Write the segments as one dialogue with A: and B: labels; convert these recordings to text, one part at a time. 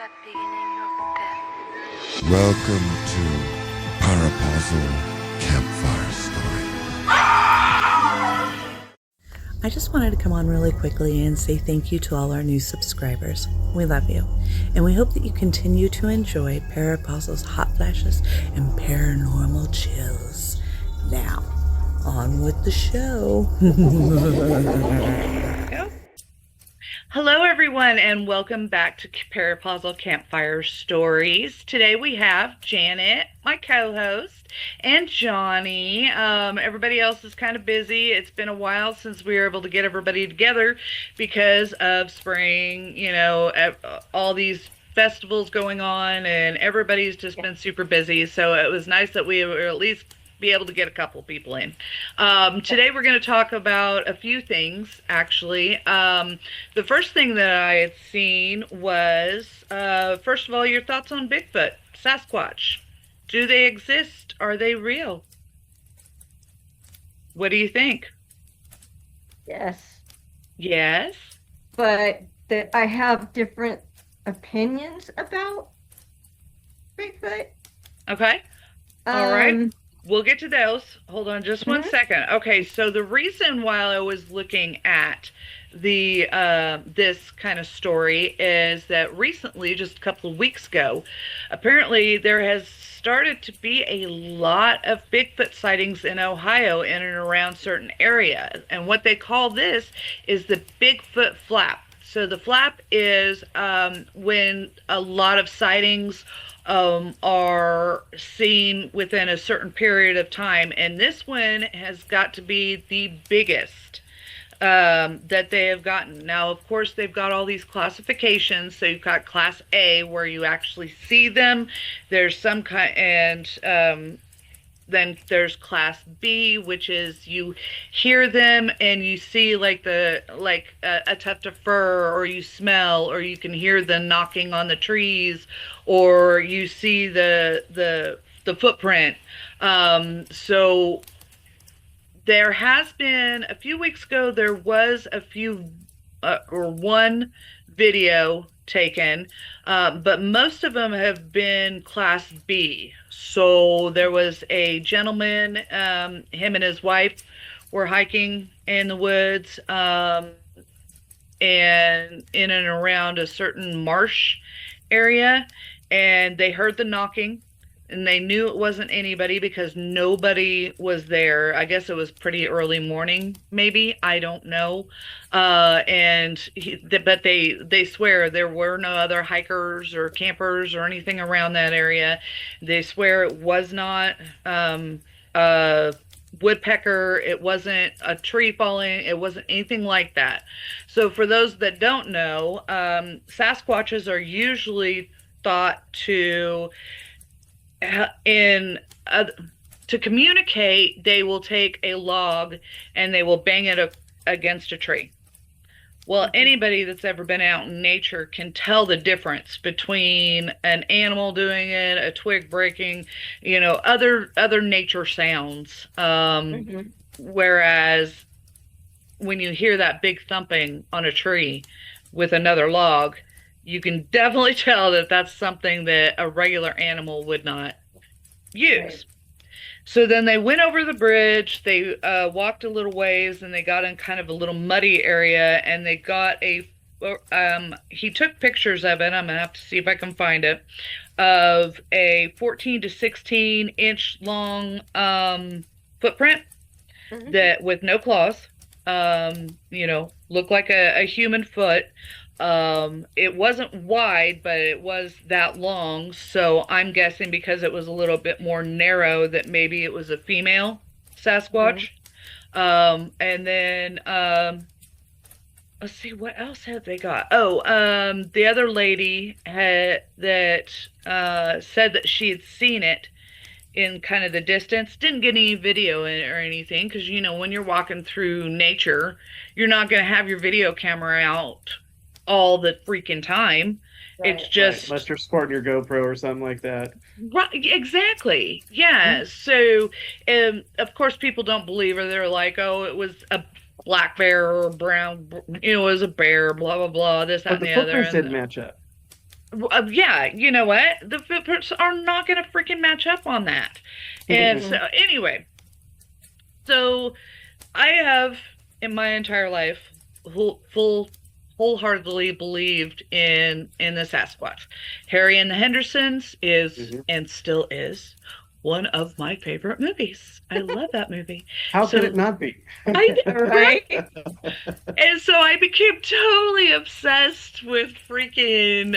A: the beginning of death.
B: Welcome to Parapausal Campfire Stories.
C: I just wanted to come on really quickly and say thank you to all our new subscribers. We love you, and we hope that you continue to enjoy Parapausal's hot flashes and paranormal chills. Now, on with the show.
D: Hello, everyone, and welcome back to Parapausal Campfire Stories. Today we have Janet, my co-host, and Johnny. Everybody else is kind of busy. It's been a while since we were able to get everybody together because of spring, all these festivals going on, and everybody's just been super busy. So it was nice that we were at least be able to get a couple people in. Today we're going to talk about a few things, actually. The first thing that I had seen was, first of all, your thoughts on Bigfoot, Sasquatch. Do they exist? Are they real? What do you think?
E: Yes.
D: Yes?
E: But I have different opinions about Bigfoot.
D: Okay. All right. We'll get to those. Hold on just one second. Okay, so the reason why I was looking at the this kind of story is that recently, just a couple of weeks ago, apparently there has started to be a lot of Bigfoot sightings in Ohio in and around certain areas. And what they call this is the Bigfoot flap. So the flap is when a lot of sightings are seen within a certain period of time, and this one has got to be the biggest that they have gotten. Now, of course, they've got all these classifications. So you've got Class A, where you actually see them. There's some kind, and then there's Class B, which is you hear them and you see a tuft of fur, or you smell, or you can hear them knocking on the trees, or you see the footprint. So there has been, a few weeks ago, there was one video taken, but most of them have been Class B. So there was a gentleman, him and his wife were hiking in the woods, and in and around a certain marsh area, and they heard the knocking, and they knew it wasn't anybody because nobody was there. I guess it was pretty early morning, maybe. I don't know. But they swear there were no other hikers or campers or anything around that area. They swear it was not a woodpecker. It wasn't a tree falling. It wasn't anything like that. So for those that don't know, Sasquatches are usually thought to communicate. They will take a log and they will bang it against a tree. Well, anybody that's ever been out in nature can tell the difference between an animal doing it, a twig breaking, other nature sounds. Whereas when you hear that big thumping on a tree with another log, you can definitely tell that that's something that a regular animal would not use. Right. So then they went over the bridge, they walked a little ways, and they got in kind of a little muddy area, and they got he took pictures of it. I'm going to have to see if I can find it, of a 14 to 16 inch long footprint that with no claws, looked like a human foot. It wasn't wide, but it was that long. So I'm guessing because it was a little bit more narrow that maybe it was a female Sasquatch. And then, let's see, what else have they got? The other lady said that she had seen it in kind of the distance. Didn't get any video in it or anything. Cause when you're walking through nature, you're not going to have your video camera out all the freaking time. Right. It's just
F: unless you're sporting your GoPro or something like that.
D: Right, exactly. Yeah. So of course people don't believe her. They're like, oh, it was a black bear or brown, it was a bear, blah blah blah, this, that,
F: but
D: and the
F: the
D: other.
F: footprints didn't match up.
D: Yeah, you know what? The footprints are not going to freaking match up on that. And so, anyway, so I have in my entire life wholeheartedly believed in the Sasquatch. Harry and the Hendersons is and still is one of my favorite movies. I love that movie.
F: How could it not be?
D: Right? And so I became totally obsessed with freaking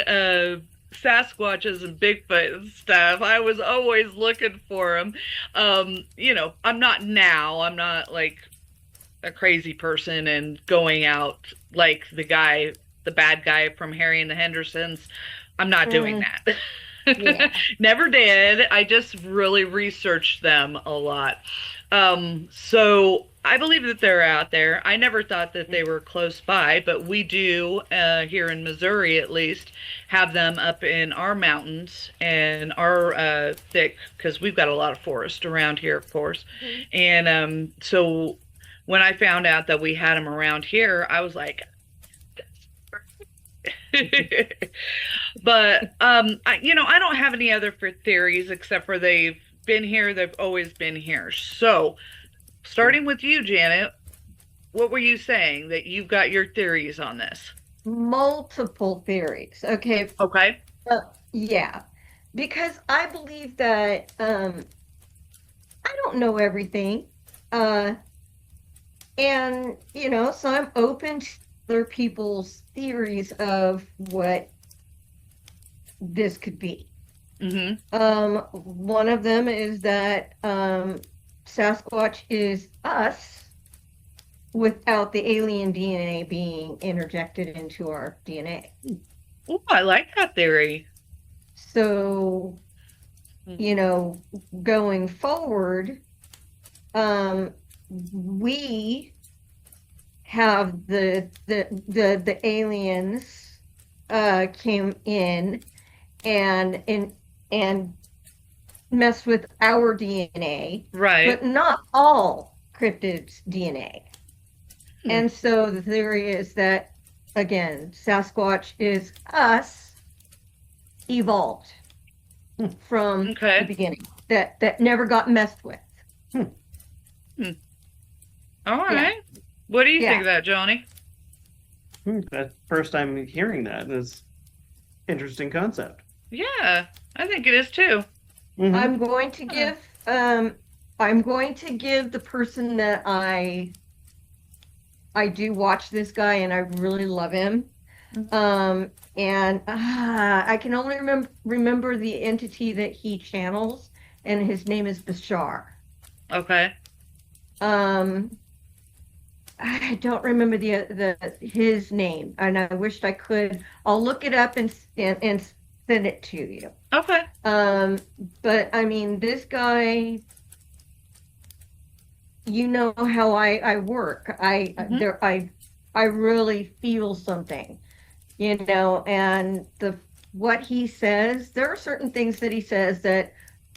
D: Sasquatches and Bigfoot and stuff. I was always looking for them. I'm not now. I'm not like a crazy person and going out like the bad guy from Harry and the Hendersons. I'm not doing that. Yeah. Never did. I just really researched them a lot. So I believe that they're out there. I never thought that they were close by, but we do, here in Missouri at least, have them up in our mountains and our thick, because we've got a lot of forest around here, of course. And so when I found out that we had them around here, I was like, but I don't have any other theories except for they've been here. They've always been here. So starting with you, Janet, what were you saying that you've got your theories on this?
E: Multiple theories. Okay. Yeah, because I believe that I don't know everything, and so I'm open to other people's theories of what this could be. One of them is that Sasquatch is us without the alien DNA being interjected into our DNA.
D: Oh, I like that theory.
E: So, going forward, we have the aliens came in and messed with our DNA,
D: right?
E: But not all cryptids' DNA. And so the theory is that, again, Sasquatch is us evolved from the beginning, that never got messed with.
D: All right. Yeah. What do you think of that, Johnny?
F: That's first time hearing that. It's interesting concept.
D: Yeah, I think it is too.
E: I'm going to give the person that I do watch this guy and I really love him. And I can only remember the entity that he channels, and his name is Bashar.
D: Okay.
E: I don't remember his name, and I wished I could. I'll look it up and send it to you.
D: Okay.
E: But I mean, this guy, you know how I work. I really feel something, and what he says. There are certain things that he says that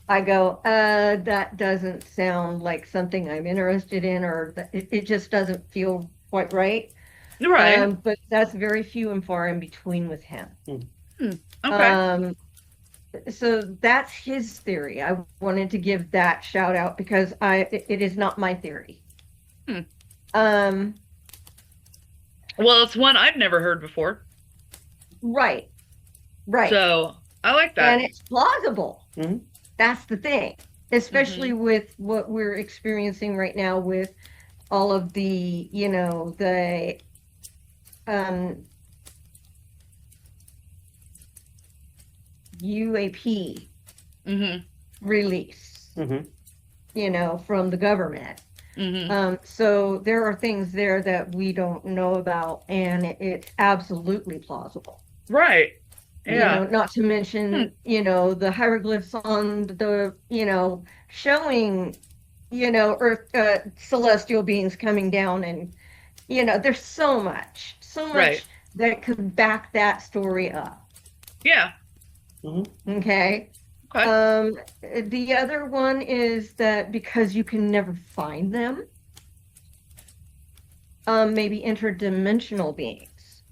E: I go, that doesn't sound like something I'm interested in, or it just doesn't feel quite right.
D: Right.
E: But that's very few and far in between with him.
D: Okay.
E: So that's his theory. I wanted to give that shout out because it is not my theory.
D: Well, it's one I've never heard before.
E: Right.
D: So I like that.
E: And it's plausible. That's the thing, especially with what we're experiencing right now with all of the, the UAP release, from the government. So there are things there that we don't know about, and it's absolutely plausible.
D: Right. Yeah.
E: Not to mention, the hieroglyphs on the, showing, Earth, celestial beings coming down, and, there's so much
D: right.
E: that could back that story up.
D: Yeah.
E: Okay. The other one is that because you can never find them, maybe interdimensional beings.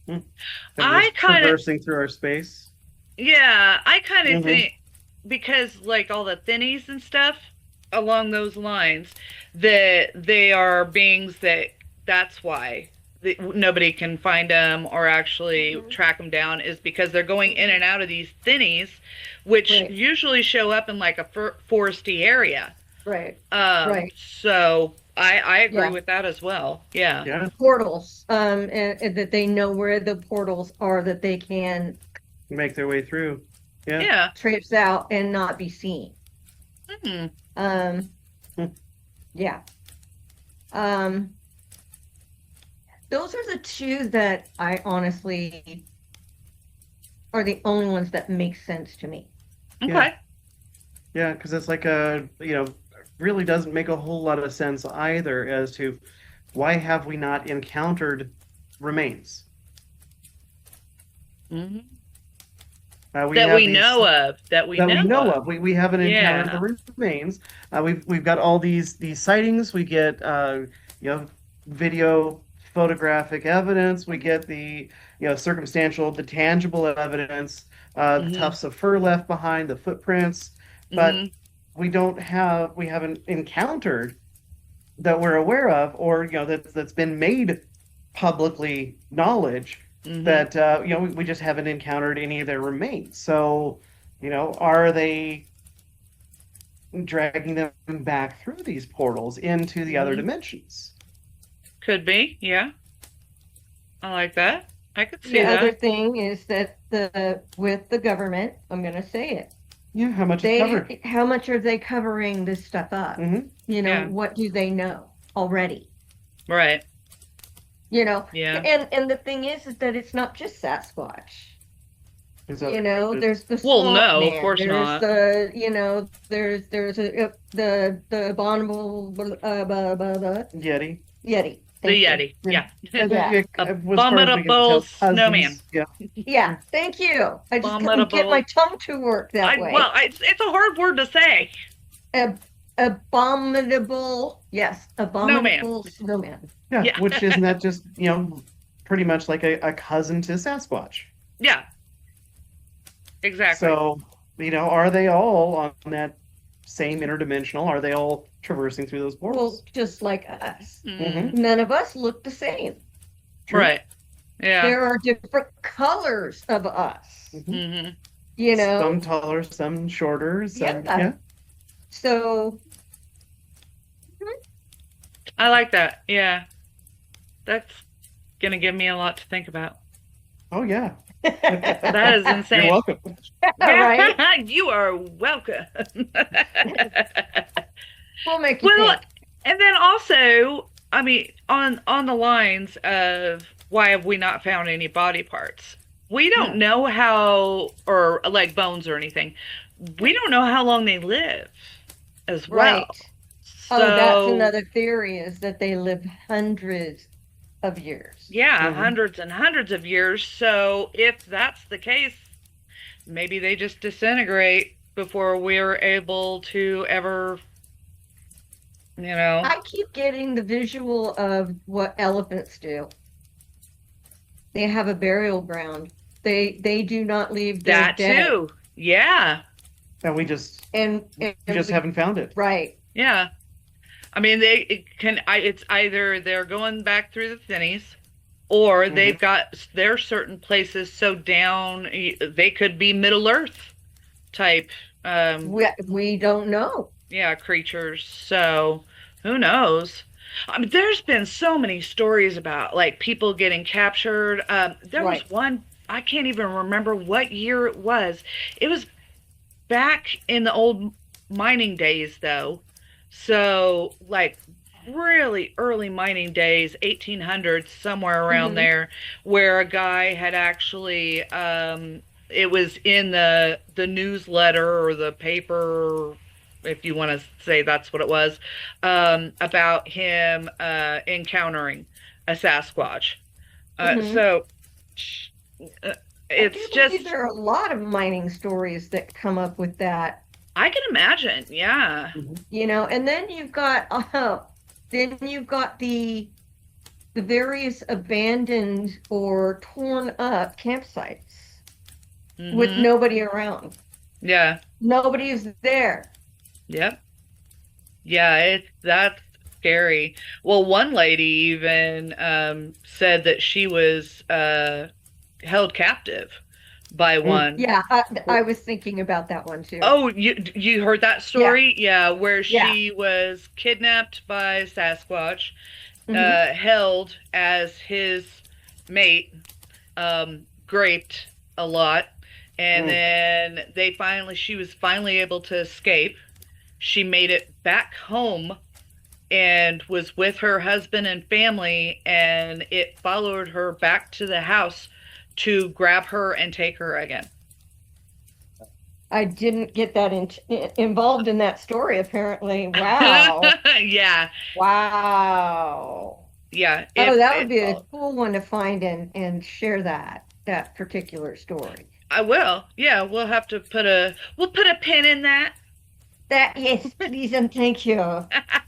D: I kind of,
F: traversing through our space.
D: yeah, I kind of
F: Mhm.
D: think because like all the thinnies and stuff along those lines, that they are beings that's why nobody can find them or actually track them down is because they're going in and out of these thinnies, which
E: Right.
D: usually show up in like a foresty area.
E: Right.
D: Right. So I agree
E: Yeah.
D: with that as well. Yeah.
F: Yeah,
E: Portals, and that they know where the portals are, that they can
F: make their way through. Yeah.
D: Yeah.
E: traipse out and not be seen.
D: Hmm.
F: Hmm.
E: Yeah. Those are the two that I honestly are the only ones that make sense to me.
D: Okay.
F: Yeah, because it's like really doesn't make a whole lot of sense either as to why have we not encountered remains?
D: Hmm.
F: We
D: That
F: have
D: we
F: these-
D: know of. That we know of.
F: We haven't encountered
D: Yeah.
F: the remains. We've got all these sightings. We get video, photographic evidence. We get the circumstantial, the tangible evidence, the
D: Mhm.
F: tufts of fur left behind, the footprints, but
D: Mhm.
F: we haven't encountered that we're aware of, or that's been made publicly knowledge
D: Mhm.
F: that we just haven't encountered any of their remains. So are they dragging them back through these portals into the other
D: Mhm.
F: dimensions?
D: Could be. Yeah. I like that. I could see
E: The
D: that.
E: other thing is that with the government, I'm going to say it.
F: Yeah, how much is covered?
E: How much are they covering this stuff up?
F: Mhm.
D: Yeah.
E: What do they know already?
D: Right.
E: Yeah.
D: Yeah.
E: And the thing is that it's not just Sasquatch.
F: Is that-
E: There's the
D: Well,
E: swamp
D: no, of
E: man.
D: course
E: there's
D: not.
E: there's the abominable
F: Yeti.
E: Yeti.
D: The
E: Thank you.
D: Yeti. Yeah.
E: Yeah.
F: As far as we can
D: Abominable
F: tell, cousins.
D: snowman.
F: Yeah.
E: Yeah, thank you. I just couldn't get
D: Abominable.
E: my tongue to work that way.
D: Well, it's a hard word to say.
E: Abominable, yes, abominable snowman.
F: Yeah,
D: Yeah.
F: which isn't that just pretty much like a cousin to Sasquatch?
D: Yeah. Exactly.
F: So are they all on that same interdimensional? Are they all traversing through those
E: Well,
F: portals?
E: just like us.
D: Mhm.
E: None of us look the same.
D: Right. Yeah.
E: There are different colors of us.
D: Hmm.
F: Some taller, some shorter, some
E: Yeah. So
D: I like that. Yeah. That's gonna give me a lot to think about.
F: Oh yeah.
D: That is insane.
F: You're welcome.
E: right,
D: You are welcome.
E: we'll make you
D: Well,
E: think.
D: and then also, I mean, on the lines of why have we not found any body parts? We don't know how, or like bones or anything. We don't know how long they live as well.
E: Right. Oh, that's another theory, is that they live hundreds of years.
D: Yeah,
F: Mhm.
D: hundreds and hundreds of years. So if that's the case, maybe they just disintegrate before we're able to ever,
E: I keep getting the visual of what elephants do. They have a burial ground. They do not leave their
D: that
E: dead.
D: too. Yeah.
F: And we just
E: And
F: haven't found it.
E: right.
D: Yeah. I mean, it's either they're going back through the thinnies, or they've got their certain places so down, they could be Middle Earth type,
E: We don't know.
D: yeah, creatures. So who knows? I mean, there's been so many stories about like people getting captured. There was
E: Right.
D: one, I can't even remember what year it was. It was back in the old mining days, though. So, like, really early mining days, 1800s, somewhere around there, where a guy had actually, it was in the newsletter or the paper, if you want to say that's what it was, about him encountering a Sasquatch. So, it's
E: I do
D: just,
E: believe there are a lot of mining stories that come up with that.
D: I can imagine, yeah.
E: And then you've got the the various abandoned or torn up campsites with nobody around.
D: Yeah.
E: Nobody is there.
D: Yep. Yeah, that's scary. Well, one lady even said that she was held captive by one.
E: Yeah, I was thinking about that one too.
D: Oh, you heard that story? Yeah, where
E: Yeah.
D: she was kidnapped by Sasquatch,
E: Mhm.
D: held as his mate, graped a lot, and then she was finally able to escape. She made it back home and was with her husband and family, and it followed her back to the house to grab her and take her again.
E: I didn't get that involved in that story, apparently. Wow.
D: Yeah.
E: Wow.
D: Yeah.
E: That would be a cool one to find and share that particular story.
D: I will. Yeah, we'll put a pin in that.
E: Yes, please and thank you.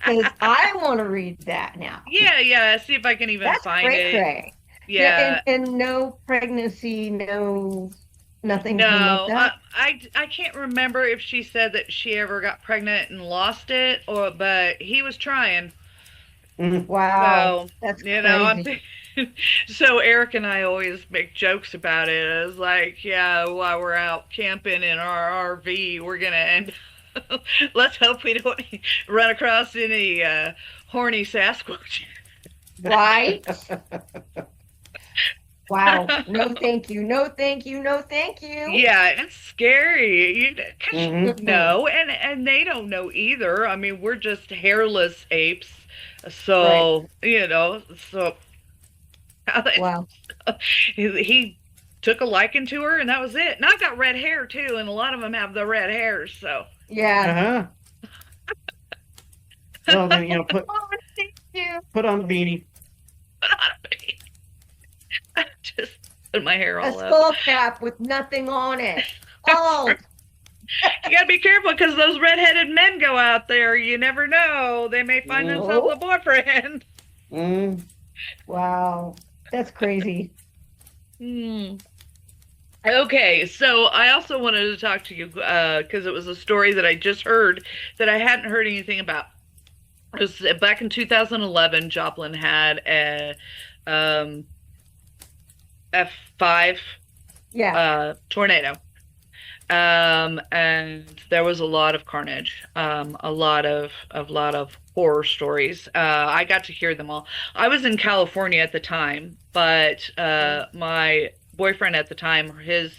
E: Because I want to read that now.
D: Yeah. See if I can even find it.
E: Cray.
D: Yeah.
E: And no pregnancy, nothing.
D: No,
E: like that?
D: I can't remember if she said that she ever got pregnant and lost it, but he was trying.
E: Wow,
D: So,
E: that's
D: crazy.
E: crazy.
D: So Eric and I always make jokes about it. It's like, yeah, while we're out camping in our RV, we're gonna end. Let's hope we don't run across any horny Sasquatch.
E: Right? Wow. No, thank you. No, thank you. No, thank you.
D: Yeah, it's scary. You know, and they don't know either. I mean, we're just hairless apes. So, so
E: Wow.
D: he took a liking to her and that was it. And I've got red hair too, and a lot of them have the red hairs, so.
E: Yeah.
F: Well, then, put on the beanie.
D: I just put my hair
E: A
D: all up.
E: skull cap with nothing on it. Oh,
D: You gotta be careful because those redheaded men go out there. You never know. They may find themselves a boyfriend.
E: wow. That's crazy.
D: Okay, so I also wanted to talk to you because it was a story that I just heard that I hadn't heard anything about. It was back in 2011. Joplin had a F5 tornado, and there was a lot of carnage, a lot of horror stories. I got to hear them all. I was in California at the time, but my boyfriend at the time, his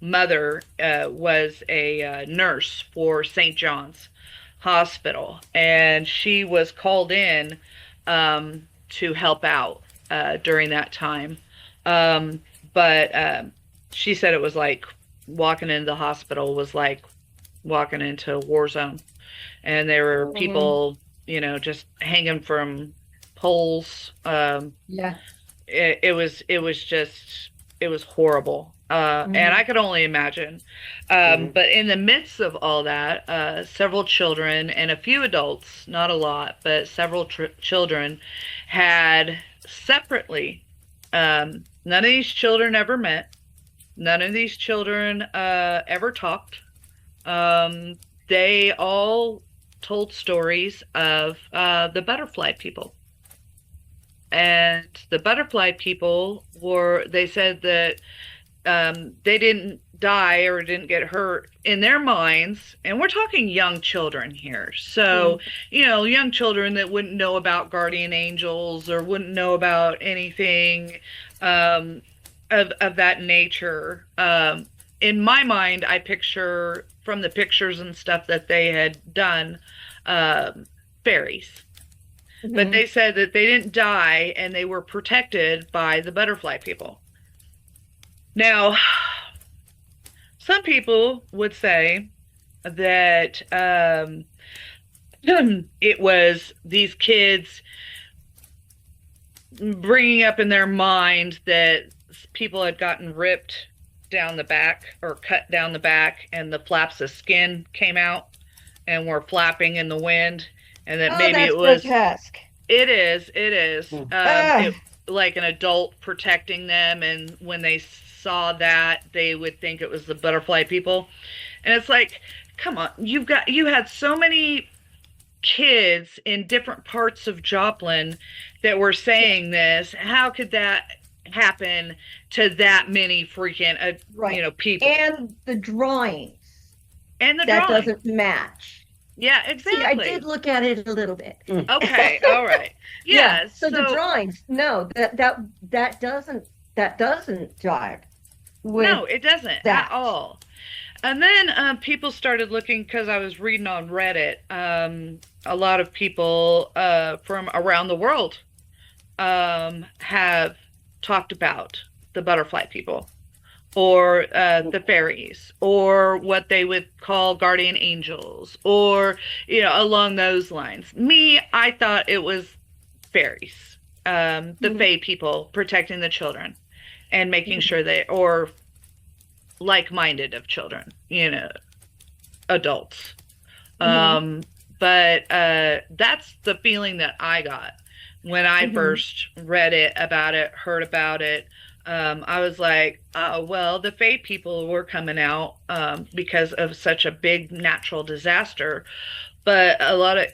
D: mother was a nurse for St. John's Hospital, and she was called in to help out during that time. But she said it was like walking into the hospital was like walking into a war zone, and there were people, just hanging from poles. It was horrible. And I could only imagine. But in the midst of all that, several children and a few adults, not a lot, but several children had separately, none of these children ever met. None of these children ever talked. They all told stories of the butterfly people. And the butterfly people they said that they didn't die or didn't get hurt in their minds. And we're talking young children here. So, young children that wouldn't know about guardian angels or wouldn't know about anything of that nature. In my mind, I picture from the pictures and stuff that they had done, fairies. But they said that they didn't die and they were protected by the butterfly people. Now, some people would say that it was these kids bringing up in their mind that people had gotten ripped down the back or cut down the back and the flaps of skin came out and were flapping in the wind. And that maybe
E: that's
D: it was
E: grotesque.
D: It is. like an adult protecting them, and when they saw that, they would think it was the butterfly people. And it's like, come on, you had so many kids in different parts of Joplin that were saying this. How could that happen to that many freaking
E: Right.
D: people?
E: And the drawings
D: And the
E: that
D: drawing.
E: doesn't match.
D: Yeah,
E: See, I
D: exactly.
E: did look at it a little bit.
D: Okay, all right. Yeah,
E: So the drawings, no, that doesn't jive with
D: no, it doesn't
E: that.
D: at all. And then people started looking, because I was reading on Reddit. A lot of people from around the world have talked about the butterfly people, or the fairies, or what they would call guardian angels, or along those lines. Me, I thought it was fairies, the fae people protecting the children and making sure they, or like-minded of children, adults. But that's the feeling that I got when I first read it, about it, heard about it. I was like, oh, well, the fae people were coming out because of such a big natural disaster. But a lot of,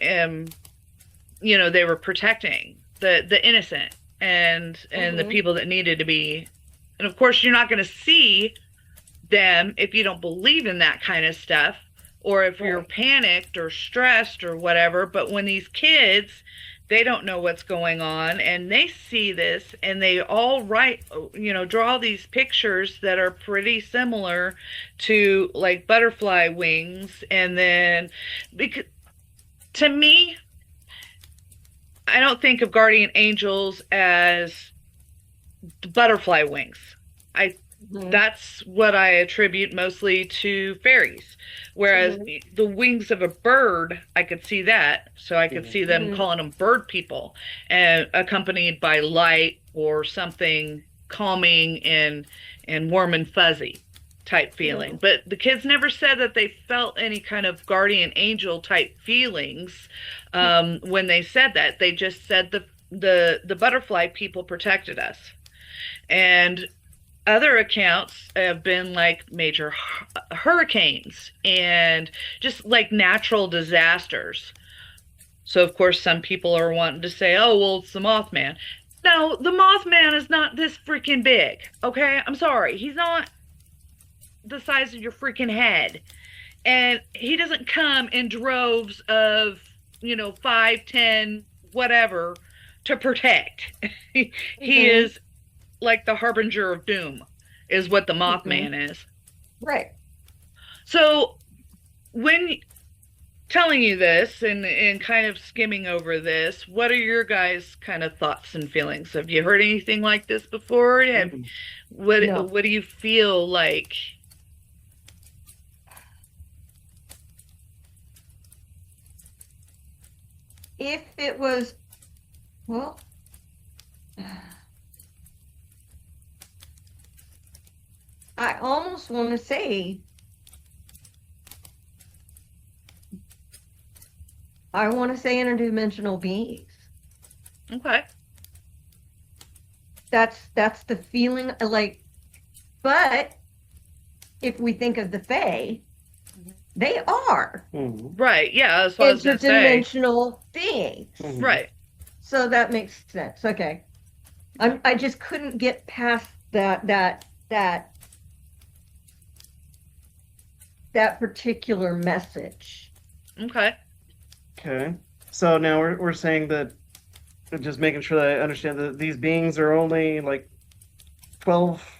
D: they were protecting the innocent and the people that needed to be. And of course, you're not going to see them if you don't believe in that kind of stuff, or if you're panicked or stressed or whatever. But when these kids, they don't know what's going on, and they see this, and they all draw these pictures that are pretty similar to like butterfly wings. And then, because to me, I don't think of guardian angels as butterfly wings. That's what I attribute mostly to fairies. Whereas the wings of a bird, I could see that. So I could see them calling them bird people, and accompanied by light or something calming and warm and fuzzy type feeling. But the kids never said that they felt any kind of guardian angel type feelings when they said that. They just said the butterfly people protected us. And other accounts have been like major hurricanes and just like natural disasters. So of course some people are wanting to say, oh, well, it's the Mothman. No, the Mothman is not this freaking big. Okay, I'm sorry, he's not the size of your freaking head, and he doesn't come in droves of 5, 10, whatever to protect. He is like the harbinger of doom, is what the Mothman is.
E: Right.
D: So when telling you this and kind of skimming over this, what are your guys' kind of thoughts and feelings? Have you heard anything like this before? What do you feel like?
E: If it was, well, I almost want to say, interdimensional beings.
D: Okay.
E: That's the feeling, like, but if we think of the Fae, they are
D: right. Yeah, that's what I was gonna say.
E: Interdimensional beings.
D: Right.
E: So that makes sense. Okay. I just couldn't get past that particular message.
D: Okay.
F: Okay. So now we're saying that, just making sure that I understand, that these beings are only like 12.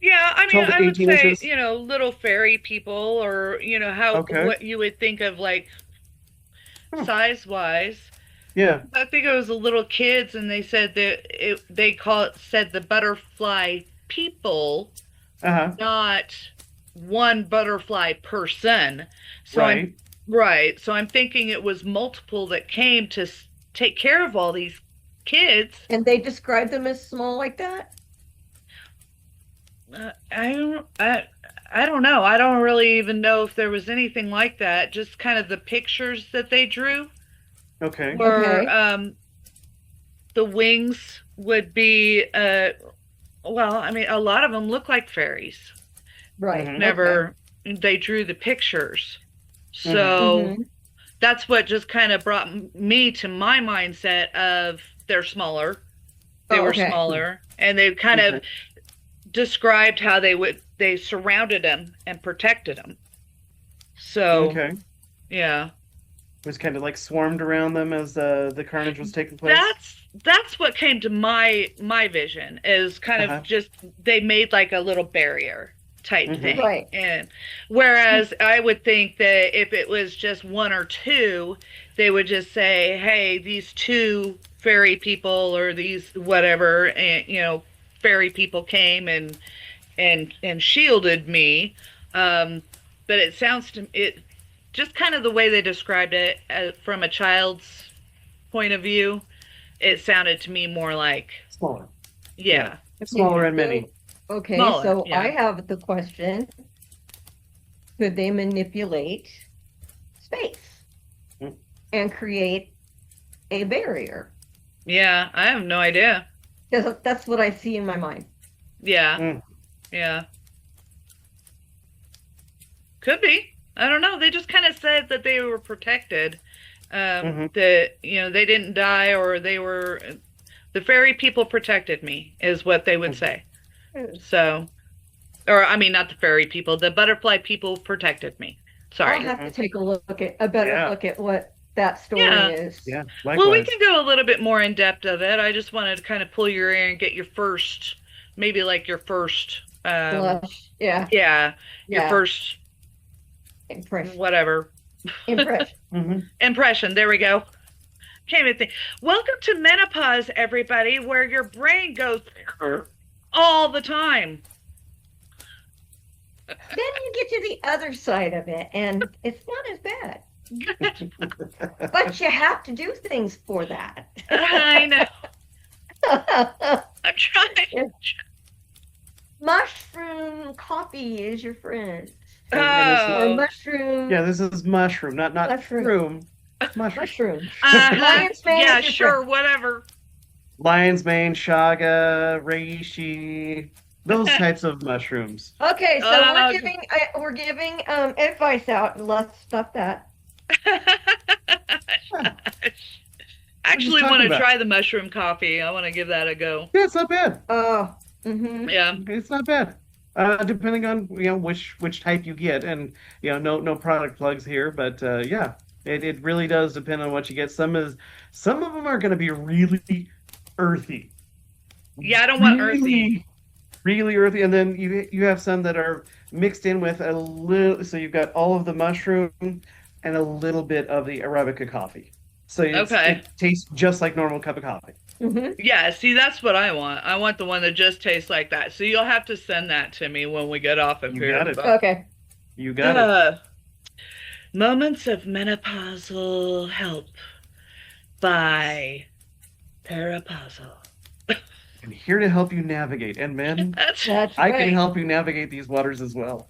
D: Yeah, I mean,
F: 12 to
D: I would
F: 18
D: say,
F: inches?
D: Little fairy people, or what you would think of like size wise.
F: Yeah.
D: I think it was the little kids, and they said that said the butterfly people, not one butterfly person. So
F: Right.
D: So I'm thinking it was multiple that came to take care of all these kids.
E: And they described them as small like that?
D: I don't know. I don't really even know if there was anything like that. Just kind of the pictures that they drew.
F: Okay.
D: Were the wings would be, well, I mean, a lot of them look like fairies.
E: Right.
F: Mhm.
D: Never, they drew the pictures. So
E: Mhm.
D: that's what just kind of brought me to my mindset of they're smaller. They
E: Oh,
D: were
E: okay.
D: smaller, and they kind of
F: Okay.
D: described how they surrounded them and protected them. So
F: Okay.
D: yeah,
F: It was kind of like swarmed around them as the carnage was taking place.
D: that's what came to my vision is kind
F: Uh-huh.
D: of just they made like a little barrier type
F: Mhm.
D: thing.
E: Right.
D: And whereas I would think that if it was just one or two, they would just say, hey, these two fairy people or these whatever, and fairy people came and shielded me. But it sounds to it just kind of the way they described it from a child's point of view, it sounded to me more like,
F: Smaller.
D: yeah.
F: Smaller and many.
E: Okay,
D: Smaller,
E: so
D: yeah.
E: I have the question. Could they manipulate space
F: Mm.
E: and create a barrier?
D: Yeah, I have no idea.
E: Because that's what I see in my mind.
D: Yeah.
F: Mm.
D: Yeah. Could be. I don't know. They just kind of said that they were protected.
F: Mhm.
D: That, they didn't die or the fairy people protected me is what they would say. So, or I mean, not the fairy people, the butterfly people protected me. Sorry.
E: I'll have to take a better
F: Yeah.
E: look at what that story
D: Yeah.
E: is.
F: Yeah.
D: Well, we
F: Likewise.
D: can go a little bit more in depth of it. I just wanted to kind of pull your ear and get your first, maybe like your first,
E: Blush. Yeah.
D: your
E: Yeah.
D: first,
E: Impression.
D: whatever,
E: Impression.
F: Mhm.
D: impression. There we go. Can't even think. Welcome to menopause, everybody, where your brain goes all the time.
E: Then you get to the other side of it, and it's not as bad. But you have to do things for that.
D: I know. I'm trying.
E: Mushroom coffee is your friend. Or
D: Oh.
E: mushroom.
F: Yeah, this is mushroom, not
E: Mushroom.
F: room. Mushroom.
E: Mushroom.
D: Uh-huh.
E: Lion's mane
D: Yeah,
E: is your
D: sure,
E: friend.
D: whatever.
F: Lion's mane, shaga, reishi, those types of mushrooms.
E: Okay, so
D: Oh,
E: we're giving advice out. Let's stop that.
D: Actually
F: talking
D: want to
F: about?
D: try the mushroom coffee. I want to give that a go.
F: Yeah, it's not bad.
E: Oh. Mm-hmm.
D: Yeah.
F: It's not bad. Depending on which type you get, and no product plugs here, but yeah, it really does depend on what you get. Some of them are going to be really earthy.
D: Yeah, I don't want earthy.
F: Really earthy, and then you have some that are mixed in with a little. So you've got all of the mushroom and a little bit of the Arabica coffee. So
D: Okay.
F: it tastes just like normal cup of coffee.
E: Mm-hmm.
D: Yeah, see, that's what I want. I want the one that just tastes like that. So you'll have to send that to me when we get off of
F: You
D: here.
F: got it.
E: Okay.
F: You got it.
D: Moments of Menopausal Help by Parapausal.
F: I'm here to help you navigate, and men,
D: That's
E: That's
F: I
E: right.
F: can help you navigate these waters as well.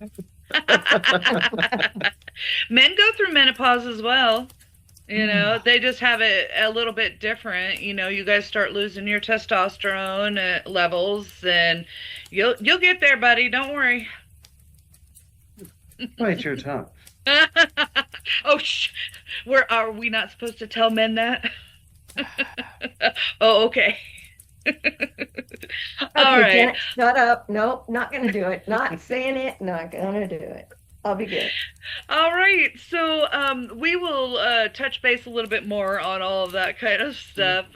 D: Men go through menopause as well.
F: Mm.
D: They just have it a little bit different. You guys start losing your testosterone levels, and you'll get there, buddy. Don't worry.
F: Bite your tongue.
D: Oh, are we not supposed to tell men that? Oh, okay. All
E: Okay,
D: right.
E: Janet, shut up. Nope, not gonna do it. Not saying it. Not gonna do it. I'll be good.
D: All right. So we will touch base a little bit more on all of that kind of stuff.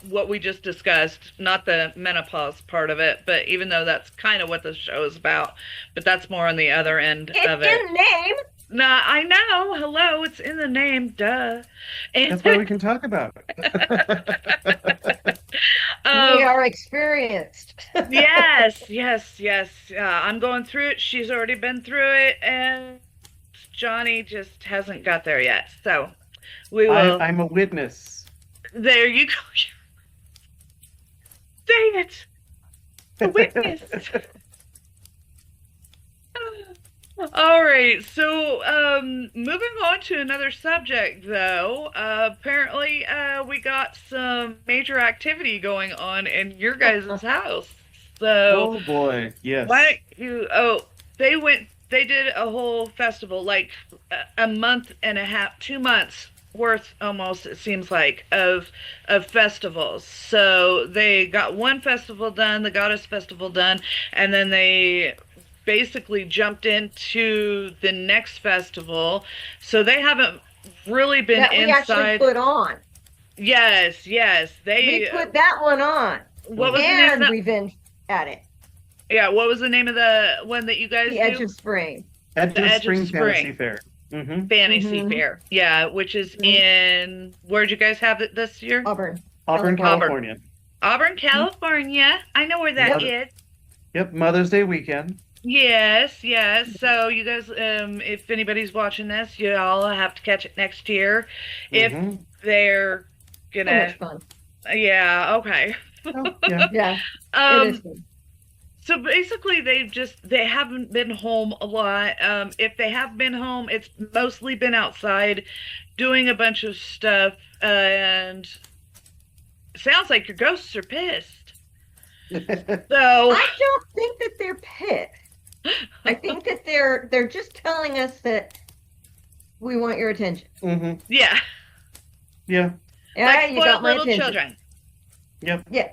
D: What we just discussed, not the menopause part of it, but even though that's kind of what the show is about, but that's more on the other end
E: It's
D: of
E: in
D: it.
E: the name.
D: Nah, I know. Hello, it's in the name. Duh. And,
F: That's why we can talk about it.
E: We are experienced.
D: yes. I'm going through it. She's already been through it, and Johnny just hasn't got there yet. So we will.
F: I'm a witness.
D: There you go. Dang it. A witness. All right, so moving on to another subject, though. Apparently, we got some major activity going on in your guys' house. So,
F: Oh boy,
D: why
F: yes.
D: don't you? Oh, they did a whole festival, like a month and a half, 2 months worth almost, it seems like, of festivals. So they got one festival done, the Goddess Festival done, and then they basically jumped into the next festival. So they haven't really been
E: That we actually
D: inside.
E: put on.
D: Yes, yes.
E: We
D: They
E: put that one on.
D: what was the name of
E: And
D: that?
E: Revenge at it.
D: Yeah, what was the name of the one that you guys
E: The
D: do?
E: Edge of Spring.
F: Edge
D: The
F: of
D: Edge of
F: Spring Fantasy
D: Spring.
F: Fair. Mm-hmm.
D: Fantasy
E: Mhm.
D: Fair. Yeah, which is
E: Mhm.
D: in, where'd you guys have it this year?
E: Auburn.
F: Auburn,
E: California.
F: California.
D: Auburn, California. I know where that
F: Yep.
D: is.
F: Yep, Mother's Day weekend.
D: Yes, yes. So you guys, if anybody's watching this, you all have to catch it next year. If
F: Mhm.
D: they're
E: So
D: gonna,
E: much fun.
D: yeah, okay.
F: Oh, yeah.
E: Yeah, it is
D: Um,
E: fun.
D: so basically they haven't been home a lot. If they have been home, it's mostly been outside doing a bunch of stuff, and it sounds like your ghosts are pissed. So,
E: I don't think that they're pissed. I think that they're just telling us that we want your attention.
F: hmm
D: yeah,
F: Yeah.
E: Yeah,
D: like
E: you got
D: spoiled
E: my
D: little
E: attention.
D: children.
F: Yep.
E: Yeah,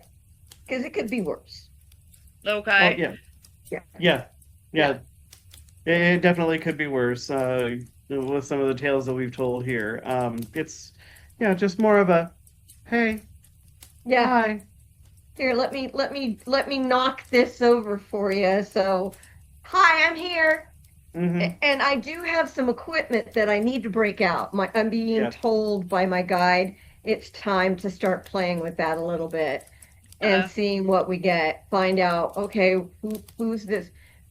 E: because it could be worse.
D: Okay.
F: Oh, yeah.
E: Yeah.
F: Yeah. Yeah. It definitely could be worse with some of the tales that we've told here. It's, just more of a, hey,
E: Yeah.
F: hi.
E: Here, let me knock this over for you. So, hi, I'm here.
F: hmm
E: And I do have some equipment that I need to break out. I'm being
F: Yeah.
E: told by my guide it's time to start playing with that a little bit and
D: Uh,
E: seeing what we get. Find out, okay, who's this?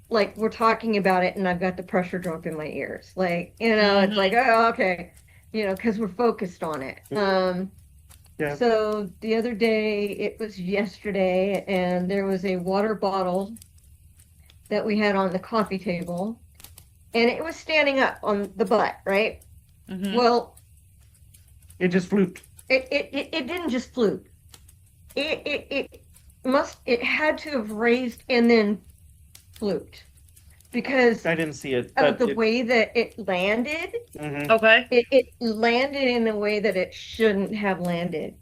E: Like we're talking about it, and I've got the pressure drop in my ears. Like it's like, oh, okay, because we're focused on it.
F: Yeah.
E: So the other day, it was yesterday, and there was a water bottle that we had on the coffee table, and it was standing up on the butt, right?
D: mhm.
E: Well,
F: It just fluked.
E: it didn't just fluke. It had to have raised and then fluked because
F: I didn't see it,
E: of
F: but
E: the way that it landed.
D: Okay.
E: It landed in a way that it shouldn't have landed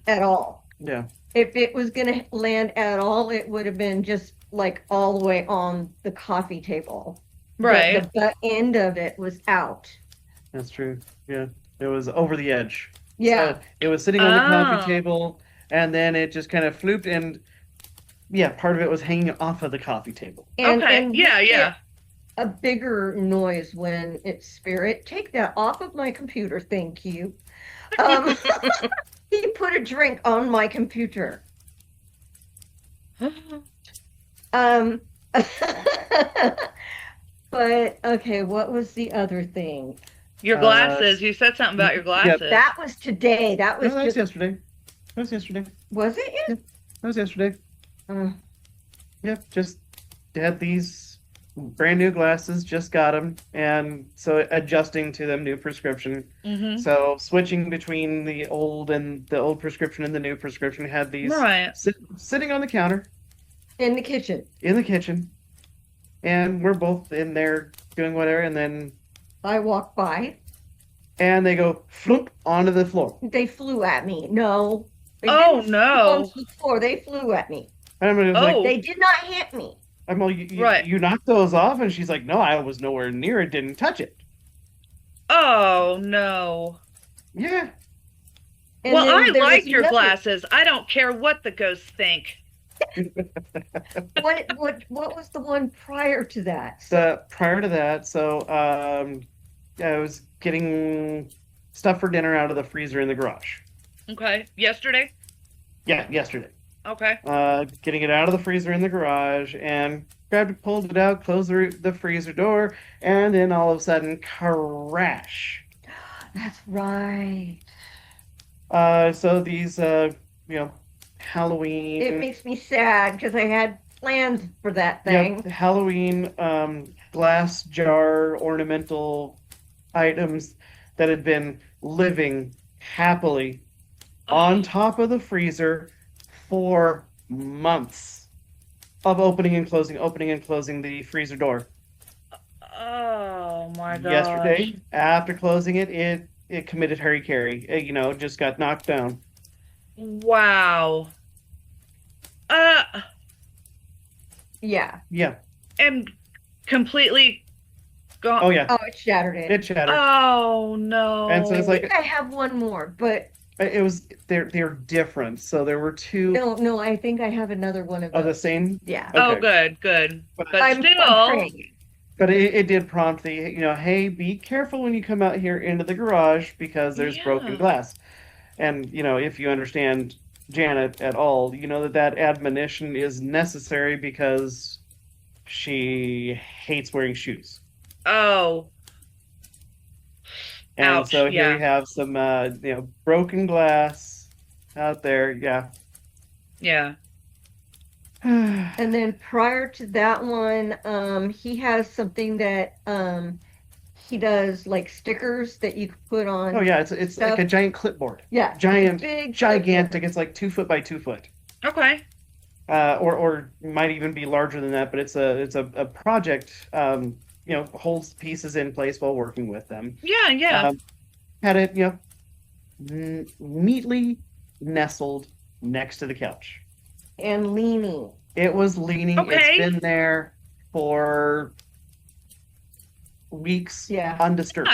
E: at all.
F: yeah.
E: If it was going to land at all, it would have been just like all the way on the coffee table.
D: Right.
E: But the butt end of it was out.
F: That's true. Yeah. It was over the edge.
E: Yeah.
F: So it was sitting on the
D: Oh.
F: coffee table, and then it just kind of flooped, and part of it was hanging off of the coffee table.
D: Okay.
E: And
D: Yeah,
E: we
D: yeah.
E: get a bigger noise when it's spirit. Take that off of my computer, thank you. He put a drink on my computer. Um, but okay, what was the other thing?
D: Your glasses. You said something about your glasses.
E: That was today. That was
F: No, that was
E: just.
F: yesterday. That was yesterday.
E: Was it?
F: That was yesterday.
E: Uh,
F: Yep, just had these brand new glasses, just got them, and so adjusting to them new prescription.
D: Mhm.
F: So switching between the old prescription and the new prescription, had these
D: Right.
F: sitting on the counter
E: in the kitchen.
F: in the kitchen, and we're both in there doing whatever, and then
E: I walked by.
F: they go flump onto the floor.
E: They flew at me. No. They
D: Oh,
E: didn't
D: no.
E: flip onto the floor. They flew at me.
F: And I'm
D: Oh.
F: like,
E: They did not hit me.
F: I'm like,
D: Right.
F: you knocked those off, and she's like, no, I was nowhere near it, didn't touch it.
D: Oh no.
F: Yeah.
E: And
D: Well,
E: then
D: I
E: there
D: like
E: was
D: your
E: another-
D: glasses. I don't care what the ghosts think.
E: What was the one prior to that?
F: Prior to that, so I was getting stuff for dinner out of the freezer in the garage.
D: Okay. Yesterday?
F: Yeah, yesterday.
D: Okay.
F: Getting it out of the freezer in the garage, and grabbed it, pulled it out, closed the freezer door, and then all of a sudden, crash.
E: That's right.
F: So these, Halloween.
E: It makes me sad because I had plans for that
F: Yep,
E: thing.
F: Halloween glass jar ornamental items that had been living happily on top of the freezer for months of opening and closing the freezer door.
D: Oh my gosh.
F: Yesterday, after closing it, it committed hurry-carry. Just got knocked down.
D: Wow. Uh,
E: Yeah.
F: Yeah.
D: and completely gone.
F: Oh yeah.
E: Oh, it shattered it.
F: It shattered.
D: Oh no.
F: And so it's
E: I
F: like
E: think I have one more, but
F: they're different. So there were two
E: no, I think I have another one of
F: of the
E: those.
F: same.
E: Yeah.
D: Oh,
F: Okay.
D: good.
F: But
D: But
E: I'm
D: still,
E: praying.
F: But it did prompt the, hey, be careful when you come out here into the garage because there's broken
D: Yeah.
F: glass. And, if you understand Janet at all, you know that admonition is necessary because she hates wearing shoes.
D: oh,
F: And
D: ouch.
F: so here
D: Yeah.
F: we have some, broken glass out there. Yeah.
D: Yeah.
E: And then prior to that one, he has something that he does like stickers that you could put on.
F: Oh, yeah. It's
E: stuff.
F: like a giant clipboard.
E: Yeah.
F: Giant,
E: big
F: gigantic. It's like 2 foot by 2 foot.
D: Okay.
F: Or might even be larger than that, but it's a project, holds pieces in place while working with them.
D: Yeah.
F: Had it, neatly nestled next to the couch.
E: And leaning.
F: It was leaning.
D: Okay.
F: It's been there for weeks,
E: Yeah.
F: undisturbed.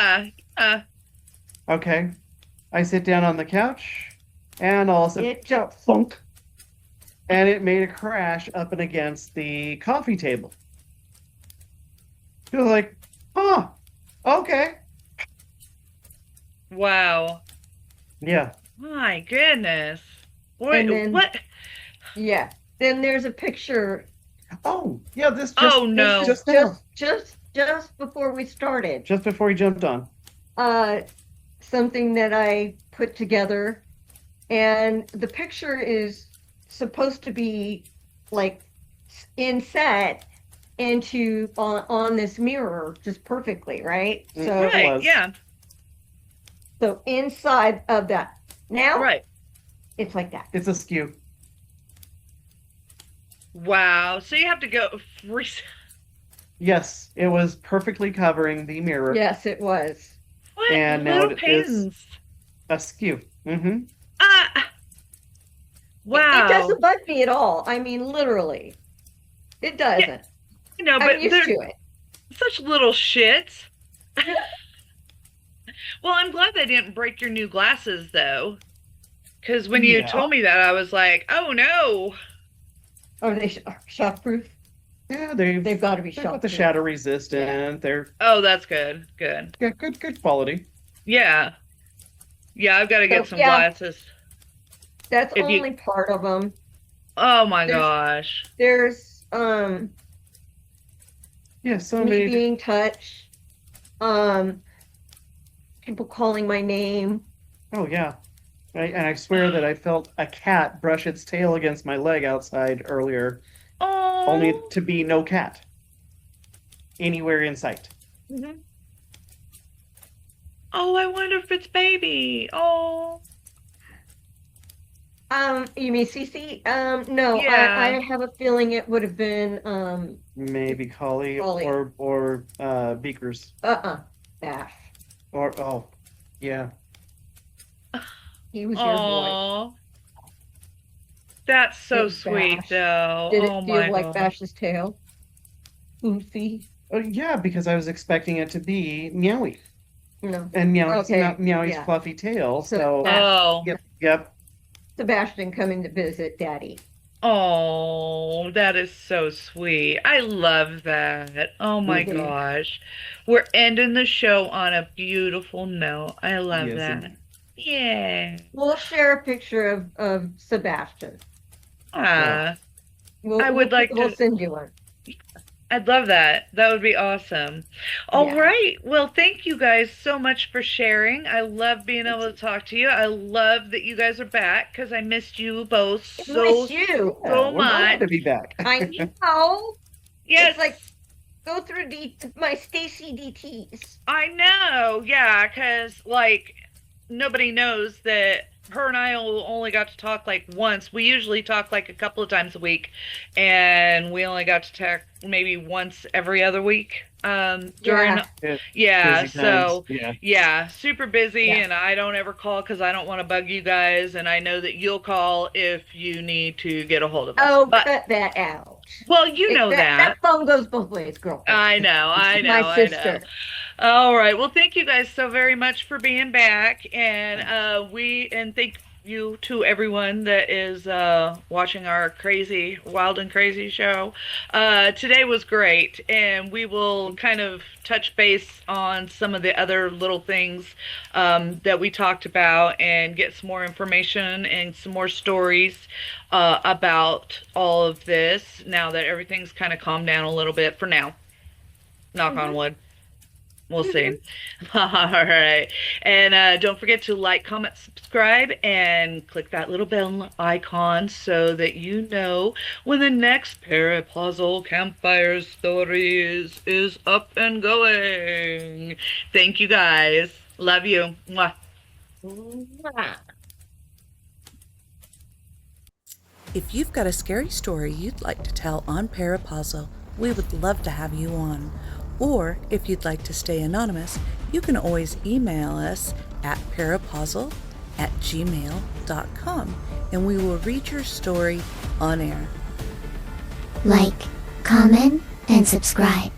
F: Okay. I sit down on the couch, and all of a sudden,
E: It jumps.
F: thunk, and it made a crash up and against the coffee table. It was like, huh, okay.
D: Wow.
F: Yeah.
D: My goodness. What?
E: And then-
D: What?
E: Yeah. Then there's a picture
F: Oh, yeah, this just,
D: Oh, no.
F: just now,
E: just before we started.
F: just before he jumped on.
E: Something that I put together, and the picture is supposed to be like inset into on this mirror just perfectly, right?
F: Mm,
E: So
F: right.
D: Right.
F: was.
D: Yeah.
E: so inside of that now
D: Right.
E: it's like that.
F: It's askew.
D: Wow. So you have to go.
F: Yes, it was perfectly covering the mirror.
E: Yes, it was.
D: What?
F: And now
D: Little
F: it is-
D: pins.
F: Askew. Mm-hmm.
D: Ah. Wow.
E: It doesn't bug me at all. I mean, literally, it doesn't.
D: You know, but
E: I'm used
D: they're
E: to it.
D: such little shits. Well, I'm glad they didn't break your new glasses, though. Because when you
F: Yeah.
D: told me that, I was like, oh no.
E: Are they shockproof?
F: Yeah,
E: They've got to be
F: they're got the
E: shockproof.
F: shadow resistant. They're
D: Oh, that's good. Good.
F: good quality.
D: Yeah. Yeah, I've got to get
E: So,
D: some
E: yeah.
D: glasses.
E: That's
D: If you-
E: only part of them.
D: Oh my
E: There's-
D: gosh.
E: There's
F: Yeah, so
E: me
F: many.
E: being touched, people calling my name.
F: Oh yeah, and I swear that I felt a cat brush its tail against my leg outside earlier,
D: Oh.
F: only to be no cat anywhere in sight.
D: Mhm. Oh, I wonder if it's baby. Oh.
E: You mean Cece? No,
D: Yeah.
E: I have a feeling it would have been
F: Maybe collie,
E: Collie.
F: or beakers
E: Ash.
F: or oh yeah.
E: He was your boy.
D: Oh. That's so
E: Big
D: sweet,
E: Bash.
D: though.
E: Did it
D: Oh
E: feel
D: my
E: like
D: God.
E: Bash's tail? Oopsie.
F: Oh yeah, because I was expecting it to be Meowie
E: No.
F: and Meowie's
E: Okay,
F: Meowie's
E: yeah.
F: fluffy tail.
E: So
F: So
E: that-
D: Oh.
F: yep.
E: Sebastian coming to visit Daddy.
D: Oh, that is so sweet. I love that. Oh my
E: Mhm.
D: gosh. We're ending the show on a beautiful note. I love
F: Yes,
D: that.
F: indeed.
D: Yeah.
E: We'll share a picture of Sebastian.
D: Ah,
E: We'll,
D: I would like
E: we'll
D: to-
E: send you one.
D: I'd love that. That would be awesome. All
E: Yeah.
D: right. Well, thank you guys so much for sharing. I love being able to talk to you. I love that you guys are back because I missed you both so,
E: Miss you.
D: so
F: We're glad
D: much.
F: to be back.
E: I know.
D: Yes.
E: It's like go through my Staci DTs.
D: I know. Yeah, because like nobody knows that her and I only got to talk like once. We usually talk like a couple of times a week, and we only got to talk maybe once every other week. During
E: Yeah.
F: Busy
D: so
F: times. Yeah.
D: yeah, super busy,
E: Yeah.
D: and I don't ever call because I don't want to bug you guys, and I know that you'll call if you need to get a hold of us.
E: Oh,
D: But
E: cut that out.
D: well, you know that.
E: That phone goes both ways, girl.
D: I know, I know,
E: My
D: I
E: sister.
D: know. All right. Well, thank you guys so very much for being back, and thank you to everyone that is watching our crazy, wild and crazy show. Today was great, and we will kind of touch base on some of the other little things that we talked about, and get some more information and some more stories about all of this. Now that everything's kind of calmed down a little bit for now. Knock on wood. We'll see. All right. And don't forget to like, comment, subscribe, and click that little bell icon so that you know when the next Parapausal Campfire Stories is up and going. Thank you guys. Love you. Mwah.
C: If you've got a scary story you'd like to tell on Parapausal, we would love to have you on. Or if you'd like to stay anonymous, you can always email us at parapausal@gmail.com, and we will read your story on air.
G: Like, comment, and subscribe.